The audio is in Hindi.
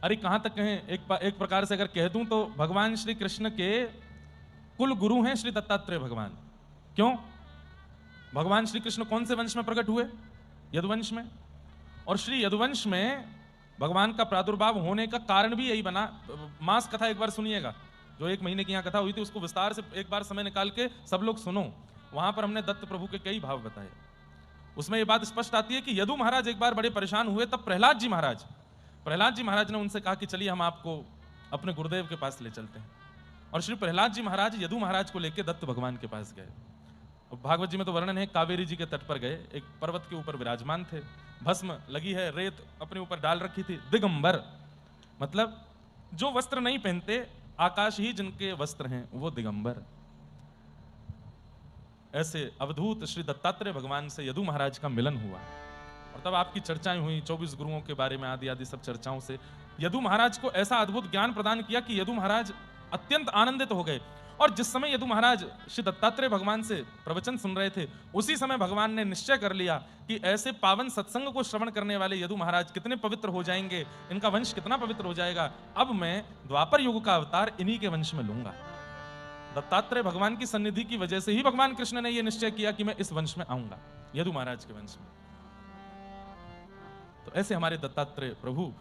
अरे कहां तक कहें, एक प्रकार से अगर कह दूं तो भगवान श्री कृष्ण के कुल गुरु हैं श्री दत्तात्रेय भगवान। क्यों? भगवान श्री कृष्ण कौन से वंश में प्रकट हुए? यदुवंश में। और श्री यदुवंश में भगवान का प्रादुर्भाव होने का कारण भी यही बना। मास कथा एक बार सुनिएगा, जो 1 महीने की यहाँ कथा हुई थी, उसको विस्तार से एक बार समय निकाल के सब लोग सुनो। वहां पर हमने दत्त प्रभु के कई भाव बताए। उसमें यह बात स्पष्ट आती है कि यदु महाराज एक बार बड़े परेशान हुए, तब प्रहलाद जी महाराज ने उनसे कहा कि चलिए हम आपको अपने गुरुदेव के पास ले चलते हैं। और श्री प्रहलाद जी महाराज यदु महाराज को लेकर दत्त भगवान के पास गए। भागवत जी में तो वर्णन है, कावेरी जी के तट पर गए, एक पर्वत के ऊपर विराजमान थे, भस्म लगी है, रेत अपने ऊपर डाल रखी थी, दिगंबर मतलब जो वस्त्र नहीं पहनते, आकाश ही जिनके वस्त्र हैं वो दिगंबर। ऐसे अवधूत श्री दत्तात्रेय भगवान से यदु महाराज का मिलन हुआ। और तब आपकी चर्चाएं हुई 24 गुरुओं के बारे में, आदि आदि सब चर्चाओं से यदु महाराज को ऐसा अद्भुत ज्ञान प्रदान किया कि यदु महाराज अत्यंत आनंदित हो गए। और जिस समय यदु महाराज श्री दत्तात्रेय भगवान से प्रवचन सुन रहे थे, उसी समय भगवान ने निश्चय कर लिया कि ऐसे पावन सत्संग को श्रवण करने वाले यदु महाराज कितने पवित्र हो जाएंगे, इनका वंश कितना पवित्र हो जाएगा। अब मैं द्वापर युग का अवतार इन्हीं के वंश में लूंगा। दत्तात्रेय भगवान की सन्निधि की वजह से ही भगवान कृष्ण ने यह निश्चय किया कि मैं इस वंश में आऊंगा, यदु महाराज के वंश में। तो ऐसे हमारे दत्तात्रेय प्रभु